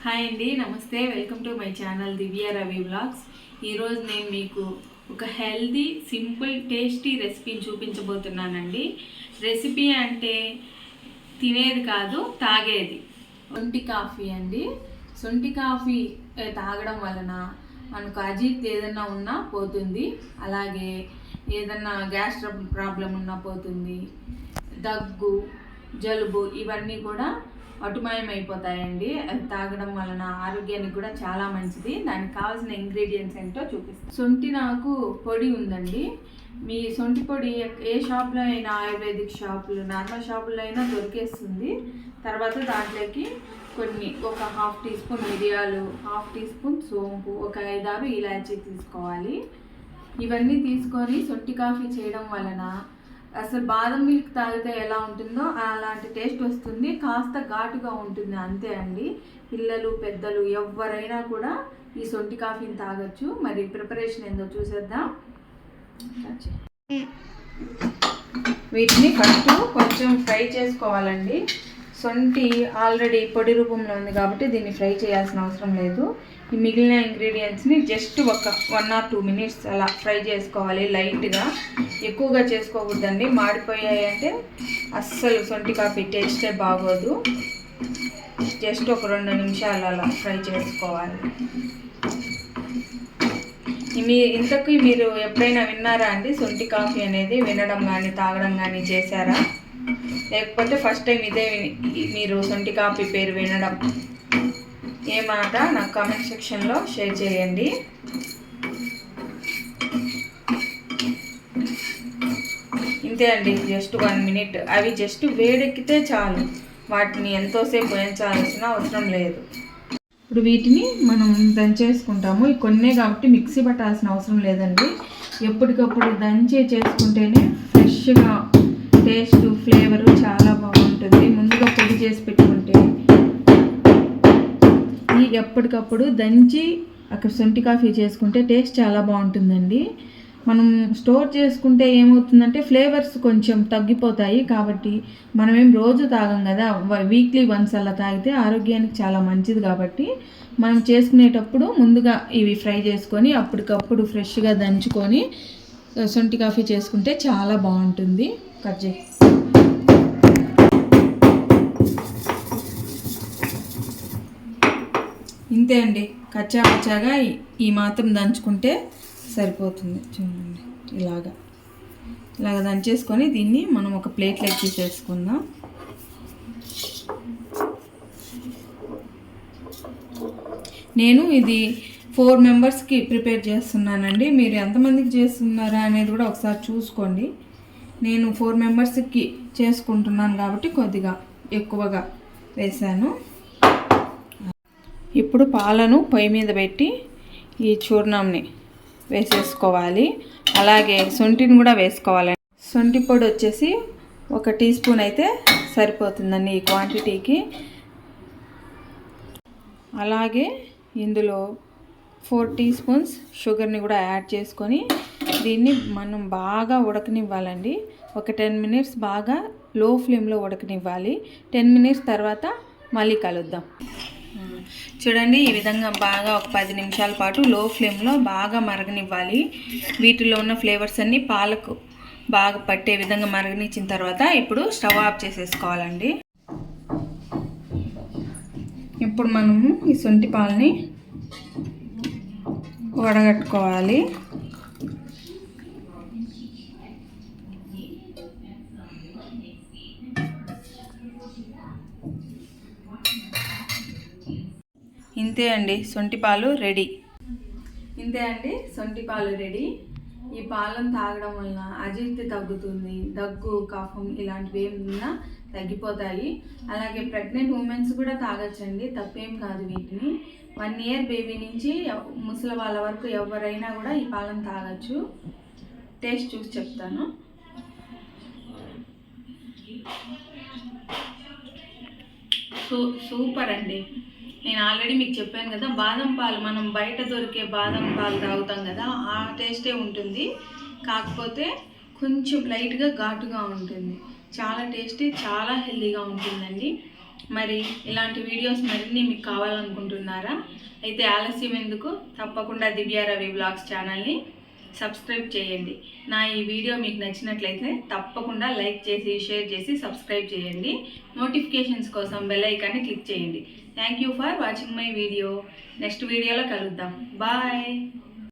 Hi అండి, నమస్తే. Welcome to my channel Divya Ravi vlogs. ఈరోజు నేను మీకు ఒక హెల్దీ, సింపుల్, టేస్టీ రెసిపీని చూపించబోతున్నానండి. రెసిపీ అంటే తినేది కాదు, తాగేది. సొంటి కాఫీ అండి. సొంటి కాఫీ తాగడం వలన మనకు అజీర్తి ఏదన్నా ఉన్నా పోతుంది. అలాగే ఏదన్నా గ్యాస్ ప్రాబ్లం ఉన్నా పోతుంది. దగ్గు, జలుబు ఇవన్నీ కూడా అటుమయమైపోతాయండి. అది తాగడం వలన ఆరోగ్యానికి కూడా చాలా మంచిది. దానికి కావాల్సిన ఇంగ్రీడియంట్స్ ఏంటో చూపిస్తాను. సొంటి నాకు పొడి ఉందండి. మీ సొంటి పొడి ఏ షాప్లో అయినా, ఆయుర్వేదిక్ షాపులు, నార్మల్ షాపుల్లో అయినా దొరికేస్తుంది. తర్వాత దాంట్లోకి ఒక 1/2 టీ స్పూన్ మిరియాలు, 1/2 టీ స్పూన్ సోంపు, ఒక 5-6 ఇలాచీ తీసుకోవాలి. ఇవన్నీ తీసుకొని సొంటి కాఫీ చేయడం వలన అసలు బాదం మిల్క్ తాగితే ఎలా ఉంటుందో అలాంటి టేస్ట్ వస్తుంది. కాస్త ఘాటుగా ఉంటుంది, అంతే అండి. పిల్లలు, పెద్దలు ఎవరైనా కూడా ఈ సొంటి కాఫీని తాగొచ్చు. మరి ప్రిపరేషన్ ఏందో చూసేద్దాం. వీటిని ఫస్ట్ కొంచెం ఫ్రై చేసుకోవాలండి. సొంటి ఆల్రెడీ పొడి రూపంలో ఉంది కాబట్టి దీన్ని ఫ్రై చేయాల్సిన అవసరం లేదు. ఈ మిగిలిన ఇంగ్రీడియంట్స్ని జస్ట్ ఒక 1 or 2 minutes అలా ఫ్రై చేసుకోవాలి లైట్గా. ఎక్కువగా చేసుకోకూడదండి, మాడిపోయాయి అంటే అస్సలు సొంటి కాఫీ టేస్టే బాగోదు. జస్ట్ ఒక 2 నిమిషాలు అలా ఫ్రై చేసుకోవాలి. ఇంతకు మీరు ఎప్పుడైనా విన్నారా అండి సొంటి కాఫీ అనేది? వినడం కానీ తాగడం కానీ చేశారా? లేకపోతే ఫస్ట్ టైం ఇదే మీరు సొంటి కాఫీ పేరు వినడం? ఏ మాట నాకు కామెంట్ సెక్షన్లో షేర్ చేయండి. ఇంతే అండి, జస్ట్ 1 minute. అవి జస్ట్ వేడెక్కితే చాలు, వాటిని ఎంతోసేపు వేయించాల్సిన అవసరం లేదు. ఇప్పుడు వీటిని మనం దంచేసుకుంటాము. ఈ కొన్నే కాబట్టి మిక్సీ పట్టాల్సిన అవసరం లేదండి. ఎప్పటికప్పుడు దంచే చేసుకుంటేనే ఫ్రెష్గా టేస్ట్, ఫ్లేవరు చాలా బాగుంటుంది. ముందుగా పొడి చేసి పెట్టుకుంటే ఎప్పటికప్పుడు దంచి అక్కడ సొంటి కాఫీ చేసుకుంటే టేస్ట్ చాలా బాగుంటుందండి. మనం స్టోర్ చేసుకుంటే ఏమవుతుందంటే ఫ్లేవర్స్ కొంచెం తగ్గిపోతాయి. కాబట్టి మనమేం రోజు తాగం కదా, వీక్లీ వన్స్ అలా తాగితే ఆరోగ్యానికి చాలా మంచిది. కాబట్టి మనం చేసుకునేటప్పుడు ముందుగా ఇవి ఫ్రై చేసుకొని అప్పటికప్పుడు ఫ్రెష్గా దంచుకొని సొంటి కాఫీ చేసుకుంటే చాలా బాగుంటుంది. కట్ చేయి. ఇంతే అండి, కచ్చాగా ఈ మాత్రం దంచుకుంటే సరిపోతుంది. చూడండి, ఇలాగ దంచేసుకొని దీన్ని మనం ఒక ప్లేట్లోకి తీసేసుకుందాం. నేను ఇది 4 మెంబర్స్కి ప్రిపేర్ చేస్తున్నానండి. మీరు ఎంతమందికి చేస్తున్నారా అనేది కూడా ఒకసారి చూసుకోండి. నేను 4 మెంబర్స్కి చేసుకుంటున్నాను కాబట్టి కొద్దిగా ఎక్కువగా వేసాను. ఇప్పుడు పాలను పొయ్యి మీద పెట్టి ఈ చూర్ణంని వేసేసుకోవాలి. అలాగే సొంటిని కూడా వేసుకోవాలి. సొంటి పొడి వచ్చేసి 1 టీ స్పూన్ అయితే సరిపోతుందండి ఈ క్వాంటిటీకి. అలాగే ఇందులో 4 టీ స్పూన్స్ షుగర్ని కూడా యాడ్ చేసుకొని దీన్ని మనం బాగా ఉడకనివ్వాలండి. ఒక 10 minutes బాగా లో ఫ్లేమ్లో ఉడకనివ్వాలి. 10 minutes తర్వాత మళ్ళీ కలుద్దాం. చూడండి, ఈ విధంగా బాగా ఒక 10 నిమిషాల పాటు లో ఫ్లేమ్లో బాగా మరగనివ్వాలి. వీటిలో ఉన్న ఫ్లేవర్స్ అన్నీ పాలకు బాగా పట్టే విధంగా మరగనిచ్చిన తర్వాత ఇప్పుడు స్టవ్ ఆఫ్ చేసేసుకోవాలండి. ఇప్పుడు మనము ఈ సొంటి పాలని వడగట్టుకోవాలి. ఇంతే అండి, సొంటి పాలు రెడీ. ఈ పాలను తాగడం వలన అజీర్తి తగ్గుతుంది. దగ్గు, కఫం ఇలాంటివి ఏమన్నా తగ్గిపోతాయి. అలాగే ప్రెగ్నెంట్ ఉమెన్స్ కూడా తాగొచ్చండి, తప్పేం కాదు. వీటిని 1 year బేబీ నుంచి ముసలి వాళ్ళ వరకు ఎవరైనా కూడా ఈ పాలను తాగొచ్చు. టేస్ట్ చూసి చెప్తాను. సూపర్ అండి. నేను ఆల్రెడీ మీకు చెప్పాను కదా, బాదం పాలు మనం బయట దొరికే బాదం పాలు తాగుతాం కదా, ఆ టేస్టే ఉంటుంది. కాకపోతే కొంచెం లైట్గా ఘాటుగా ఉంటుంది. చాలా టేస్టీ, చాలా హెల్తీగా ఉంటుందండి. మరి ఇలాంటి వీడియోస్ మరిన్ని మీకు కావాలనుకుంటున్నారా? అయితే ఆలస్యం ఎందుకు, తప్పకుండా దివ్య రవి వ్లాగ్స్ ఛానల్ని సబ్స్క్రైబ్ చేయండి. నా ఈ వీడియో మీకు నచ్చినట్లయితే తప్పకుండా లైక్ చేసి, షేర్ చేసి, సబ్స్క్రైబ్ చేయండి. నోటిఫికేషన్స్ కోసం బెల్ ఐకాన్ని క్లిక్ చేయండి. Thank you for watching my video. Next వీడియోలో కలుద్దాం. బాయ్.